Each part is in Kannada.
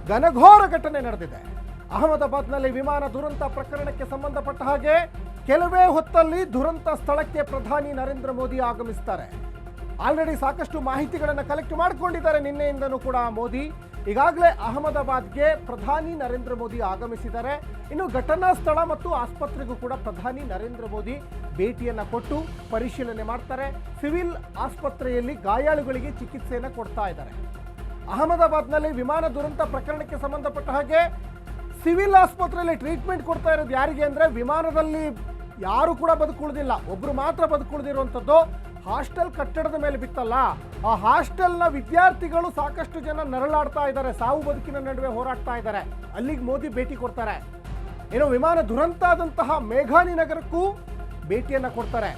ಘನಘೋರ ಘಟನೆ ನಡೆದಿದೆ. ಅಹಮದಾಬಾದ್ನಲ್ಲಿ ವಿಮಾನ ದುರಂತ ಪ್ರಕರಣಕ್ಕೆ ಸಂಬಂಧಪಟ್ಟ ಹಾಗೆ ಕೆಲವೇ ಹೊತ್ತಲ್ಲಿ ದುರಂತ ಸ್ಥಳಕ್ಕೆ ಪ್ರಧಾನಿ ನರೇಂದ್ರ ಮೋದಿ ಆಗಮಿಸುತ್ತಾರೆ. ಆಲ್ರೆಡಿ ಸಾಕಷ್ಟು ಮಾಹಿತಿಗಳನ್ನು ಕಲೆಕ್ಟ್ ಮಾಡಿಕೊಂಡಿದ್ದಾರೆ. ನಿನ್ನೆಯಿಂದನೂ ಕೂಡ ಮೋದಿ ಈಗಾಗಲೇ ಅಹಮದಾಬಾದ್ಗೆ ಪ್ರಧಾನಿ ನರೇಂದ್ರ ಮೋದಿ ಆಗಮಿಸಿದ್ದಾರೆ. ಇನ್ನು ಘಟನಾ ಸ್ಥಳ ಮತ್ತು ಆಸ್ಪತ್ರೆಗೂ ಕೂಡ ಪ್ರಧಾನಿ ನರೇಂದ್ರ ಮೋದಿ ಭೇಟಿಯನ್ನು ಕೊಟ್ಟು ಪರಿಶೀಲನೆ ಮಾಡ್ತಾರೆ. ಸಿವಿಲ್ ಆಸ್ಪತ್ರೆಯಲ್ಲಿ ಗಾಯಾಳುಗಳಿಗೆ ಚಿಕಿತ್ಸೆಯನ್ನು ಕೊಡ್ತಾ ಇದ್ದಾರೆ. ಅಹಮದಾಬಾದ್ನಲ್ಲಿ ವಿಮಾನ ದುರಂತ ಪ್ರಕರಣಕ್ಕೆ ಸಂಬಂಧಪಟ್ಟ ಹಾಗೆ ಸಿವಿಲ್ ಆಸ್ಪತ್ರೆಯಲ್ಲಿ ಟ್ರೀಟ್ಮೆಂಟ್ ಕೊಡ್ತಾ ಇರೋದು ಯಾರಿಗೆ ಅಂದರೆ, ವಿಮಾನದಲ್ಲಿ ಯಾರು ಕೂಡ ಬದುಕುಳಿದಿಲ್ಲ, ಒಬ್ಬರು ಮಾತ್ರ ಬದುಕುಳಿದಿರುವಂಥದ್ದು. ಹಾಸ್ಟೆಲ್ ಕಟ್ಟಡದ ಮೇಲೆ ಬಿತ್ತಲ್ಲ, ಆ ಹಾಸ್ಟೆಲ್ನ ವಿದ್ಯಾರ್ಥಿಗಳು ಸಾಕಷ್ಟು ಜನ ನರಳಾಡ್ತಾ ಇದ್ದಾರೆ, ಸಾವು ಬದುಕಿನ ನಡುವೆ ಹೋರಾಡ್ತಾ ಇದ್ದಾರೆ. ಅಲ್ಲಿಗೆ ಮೋದಿ ಭೇಟಿ ಕೊಡ್ತಾರೆ. ಏನೋ ವಿಮಾನ ದುರಂತ ಆದಂತಹ ಮೇಘಾನಿ ನಗರಕ್ಕೂ ಭೇಟಿಯನ್ನು ಕೊಡ್ತಾರೆ.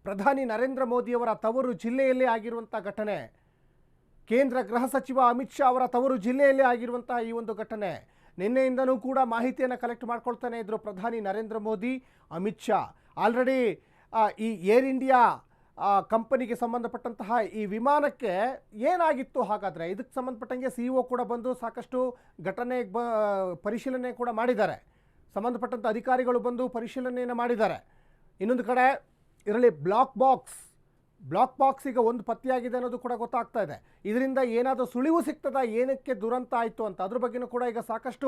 ಪ್ರಧಾನಿ ನರೇಂದ್ರ ಮೋದಿಯವರ ತವರು ಜಿಲ್ಲೆಯಲ್ಲಿ ಆಗಿರುವಂಥ ಘಟನೆ, ಕೇಂದ್ರ ಗೃಹ ಸಚಿವ ಅಮಿತ್ ಶಾ ಅವರ ತವರು ಜಿಲ್ಲೆಯಲ್ಲಿ ಆಗಿರುವಂತಹ ಈ ಒಂದು ಘಟನೆ. ನಿನ್ನೆಯಿಂದನೂ ಕೂಡ ಮಾಹಿತಿಯನ್ನು ಕಲೆಕ್ಟ್ ಮಾಡ್ಕೊಳ್ತಾನೆ ಇದ್ರು ಪ್ರಧಾನಿ ನರೇಂದ್ರ ಮೋದಿ, ಅಮಿತ್ ಶಾ. ಆಲ್ರೆಡಿ ಈ ಏರ್ ಇಂಡಿಯಾ ಕಂಪನಿಗೆ ಸಂಬಂಧಪಟ್ಟಂತಹ ಈ ವಿಮಾನಕ್ಕೆ ಏನಾಗಿತ್ತು, ಹಾಗಾದರೆ ಇದಕ್ಕೆ ಸಂಬಂಧಪಟ್ಟಂಗೆ CEO ಕೂಡ ಬಂದು ಸಾಕಷ್ಟು ಘಟನೆ ಪರಿಶೀಲನೆ ಕೂಡ ಮಾಡಿದ್ದಾರೆ. ಸಂಬಂಧಪಟ್ಟಂಥ ಅಧಿಕಾರಿಗಳು ಬಂದು ಪರಿಶೀಲನೆಯನ್ನು ಮಾಡಿದ್ದಾರೆ. ಇನ್ನೊಂದು ಕಡೆ ಇದರಲ್ಲಿ ಬ್ಲಾಕ್ ಬಾಕ್ಸ್ ಈಗ ಒಂದು ಪತ್ತೆಯಾಗಿದೆ ಅನ್ನೋದು ಕೂಡ ಗೊತ್ತಾಗ್ತಾ ಇದೆ. ಇದರಿಂದ ಏನಾದರೂ ಸುಳಿವು ಸಿಗ್ತದ, ಏನಕ್ಕೆ ದುರಂತ ಆಯಿತು ಅಂತ, ಅದ್ರ ಬಗ್ಗೆನೂ ಕೂಡ ಈಗ ಸಾಕಷ್ಟು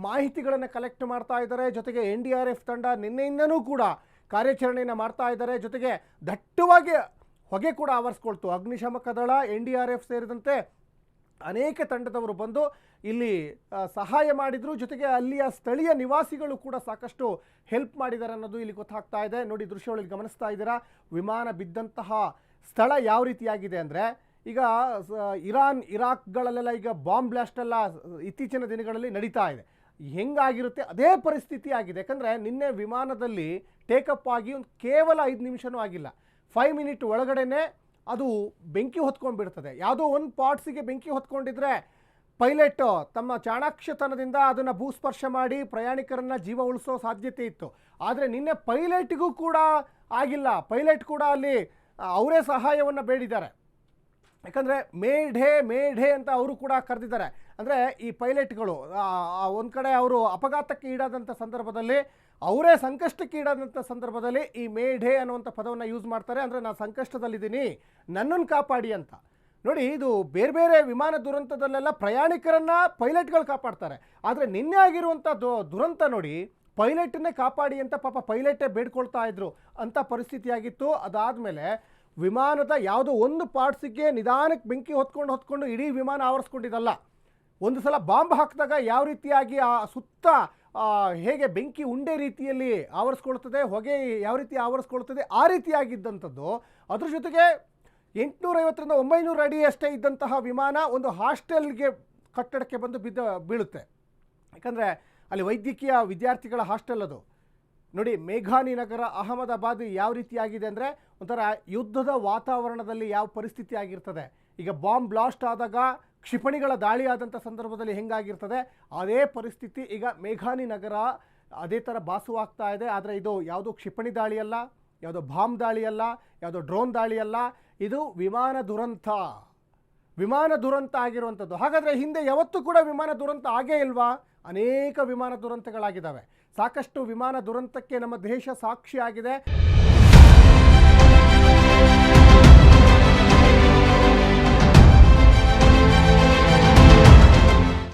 ಮಾಹಿತಿಗಳನ್ನು ಕಲೆಕ್ಟ್ ಮಾಡ್ತಾ ಇದ್ದಾರೆ. ಜೊತೆಗೆ NDRF ತಂಡ ನಿನ್ನೆಯಿಂದನೂ ಕೂಡ ಕಾರ್ಯಾಚರಣೆಯನ್ನು ಮಾಡ್ತಾ ಇದ್ದಾರೆ. ಜೊತೆಗೆ ದಟ್ಟವಾಗಿ ಹೊಗೆ ಕೂಡ ಆವರಿಸ್ಕೊಳ್ತು. ಅಗ್ನಿಶಾಮಕ ದಳ, NDRF ಸೇರಿದಂತೆ ಅನೇಕ ತಂಡದವರು ಬಂದು ಇಲ್ಲಿ ಸಹಾಯ ಮಾಡಿದರು. ಜೊತೆಗೆ ಅಲ್ಲಿಯ ಸ್ಥಳೀಯ ನಿವಾಸಿಗಳು ಕೂಡ ಸಾಕಷ್ಟು ಹೆಲ್ಪ್ ಮಾಡಿದ್ದಾರೆ ಅನ್ನೋದು ಇಲ್ಲಿ ಗೊತ್ತಾಗ್ತಾ ಇದೆ. ನೋಡಿ, ದೃಶ್ಯಗಳಲ್ಲಿ ಗಮನಿಸ್ತಾ ಇದ್ದೀರಾ ವಿಮಾನ ಬಿದ್ದಂತಹ ಸ್ಥಳ ಯಾವ ರೀತಿಯಾಗಿದೆ ಅಂದರೆ, ಈಗ ಇರಾಕ್ಗಳಲ್ಲೆಲ್ಲ ಈಗ ಬಾಂಬ್ ಬ್ಲಾಸ್ಟ್ ಎಲ್ಲ ಇತ್ತೀಚಿನ ದಿನಗಳಲ್ಲಿ ನಡೀತಾ ಇದೆ. ಹೆಂಗಾಗಿರುತ್ತೆ ಅದೇ ಪರಿಸ್ಥಿತಿ ಆಗಿದೆ. ಯಾಕಂದರೆ ನಿನ್ನೆ ವಿಮಾನದಲ್ಲಿ ಟೇಕಪ್ ಆಗಿ ಕೇವಲ 5 ನಿಮಿಷನೂ ಆಗಿಲ್ಲ, 5 ಮಿನಿಟ್ ಒಳಗಡೆನೆ ಅದು ಬೆಂಕಿ ಹೊತ್ಕೊಂಡ್ಬಿಡ್ತದೆ. ಯಾವುದೋ ಒಂದು ಪಾರ್ಟ್ಸಿಗೆ ಬೆಂಕಿ ಹೊತ್ಕೊಂಡಿದ್ರೆ ಪೈಲಟ್ ತಮ್ಮ ಚಾಣಾಕ್ಷತನದಿಂದ ಅದನ್ನು ಭೂಸ್ಪರ್ಶ ಮಾಡಿ ಪ್ರಯಾಣಿಕರನ್ನು ಜೀವ ಉಳಿಸೋ ಸಾಧ್ಯತೆ ಇತ್ತು. ಆದರೆ ನಿನ್ನೆ ಪೈಲಟ್ಗೂ ಕೂಡ ಆಗಿಲ್ಲ. ಪೈಲಟ್ ಕೂಡ ಅಲ್ಲಿ ಅವರೇ ಸಹಾಯವನ್ನು ಬೇಡಿದ್ದಾರೆ. ಯಾಕಂದರೆ ಮೇಢೆ ಅಂತ ಅವರು ಕೂಡ ಕರೆದಿದ್ದಾರೆ. ಅಂದರೆ ಈ ಪೈಲಟ್ಗಳು ಒಂದು ಕಡೆ ಅವರು ಅಪಘಾತಕ್ಕೆ ಈಡಾದಂಥ ಸಂದರ್ಭದಲ್ಲಿ, ಅವರೇ ಸಂಕಷ್ಟಕ್ಕೆ ಈಡಾದಂಥ ಸಂದರ್ಭದಲ್ಲಿ ಈ ಮೇಢೆ ಅನ್ನುವಂಥ ಪದವನ್ನು ಯೂಸ್ ಮಾಡ್ತಾರೆ. ಅಂದರೆ ನಾನು ಸಂಕಷ್ಟದಲ್ಲಿದ್ದೀನಿ, ನನ್ನನ್ನು ಕಾಪಾಡಿ ಅಂತ. ನೋಡಿ, ಇದು ಬೇರೆ ಬೇರೆ ವಿಮಾನ ದುರಂತದಲ್ಲೆಲ್ಲ ಪ್ರಯಾಣಿಕರನ್ನು ಪೈಲಟ್ಗಳು ಕಾಪಾಡ್ತಾರೆ. ಆದರೆ ನಿನ್ನೆ ಆಗಿರುವಂಥ ದುರಂತ ನೋಡಿ, ಪೈಲಟನ್ನೇ ಕಾಪಾಡಿ ಅಂತ ಪಾಪ ಪೈಲಟೇ ಬೇಡ್ಕೊಳ್ತಾ ಇದ್ರು ಅಂಥ ಪರಿಸ್ಥಿತಿಯಾಗಿತ್ತು. ಅದಾದಮೇಲೆ ವಿಮಾನದ ಯಾವುದೋ ಒಂದು ಪಾರ್ಟ್ಸಿಗೆ ನಿಧಾನಕ್ಕೆ ಬೆಂಕಿ ಹೊತ್ಕೊಂಡು ಇಡೀ ವಿಮಾನ ಆವರಿಸ್ಕೊಂಡಿದ್ದಲ್ಲ. ಒಂದು ಸಲ ಬಾಂಬ್ ಹಾಕಿದಾಗ ಯಾವ ರೀತಿಯಾಗಿ ಆ ಸುತ್ತ ಹೇಗೆ ಬೆಂಕಿ ಉಂಡೆ ರೀತಿಯಲ್ಲಿ ಆವರಿಸ್ಕೊಳ್ತದೆ, ಹೊಗೆ ಯಾವ ರೀತಿ ಆವರಿಸ್ಕೊಳ್ತದೆ, ಆ ರೀತಿಯಾಗಿದ್ದಂಥದ್ದು. ಅದ್ರ ಜೊತೆಗೆ 850ರಿಂದ 900 ಅಡಿ ಅಷ್ಟೇ ಇದ್ದಂತಹ ವಿಮಾನ ಒಂದು ಹಾಸ್ಟೆಲ್ಗೆ ಕಟ್ಟಡಕ್ಕೆ ಬಂದು ಬೀಳುತ್ತೆ. ಯಾಕಂದರೆ ಅಲ್ಲಿ ವೈದ್ಯಕೀಯ ವಿದ್ಯಾರ್ಥಿಗಳ ಹಾಸ್ಟೆಲ್ ಅದು. ನೋಡಿ, ಮೇಘಾನಿ ನಗರ ಅಹಮದಾಬಾದ್ ಯಾವ ರೀತಿಯಾಗಿದೆ ಅಂದರೆ, ಒಂಥರ ಯುದ್ಧದ ವಾತಾವರಣದಲ್ಲಿ ಯಾವ ಪರಿಸ್ಥಿತಿ ಆಗಿರ್ತದೆ. ಈಗ ಬಾಂಬ್ ಬ್ಲಾಸ್ಟ್ ಆದಾಗ ಕ್ಷಿಪಣಿಗಳ ದಾಳಿ ಆದಂಥ ಸಂದರ್ಭದಲ್ಲಿ ಹೆಂಗಾಗಿರ್ತದೆ, ಅದೇ ಪರಿಸ್ಥಿತಿ ಈಗ ಮೇಘಾನಿ ನಗರ ಅದೇ ಥರ ಭಾಸವಾಗ್ತಾ ಇದೆ. ಆದರೆ ಇದು ಯಾವುದೋ ಕ್ಷಿಪಣಿ ದಾಳಿಯಲ್ಲ, ಯಾವುದೋ ಬಾಂಬ್ ದಾಳಿಯಲ್ಲ, ಯಾವುದೋ ಡ್ರೋನ್ ದಾಳಿಯಲ್ಲ, ಇದು ವಿಮಾನ ದುರಂತ ಆಗಿರುವಂಥದ್ದು. ಹಾಗಾದರೆ ಹಿಂದೆ ಯಾವತ್ತೂ ಕೂಡ ವಿಮಾನ ದುರಂತ ಆಗೇ ಇಲ್ವಾ? ಅನೇಕ ವಿಮಾನ ದುರಂತಗಳಾಗಿದ್ದಾವೆ. ಸಾಕಷ್ಟು ವಿಮಾನ ದುರಂತಕ್ಕೆ ನಮ್ಮ ದೇಶ ಸಾಕ್ಷಿಯಾಗಿದೆ.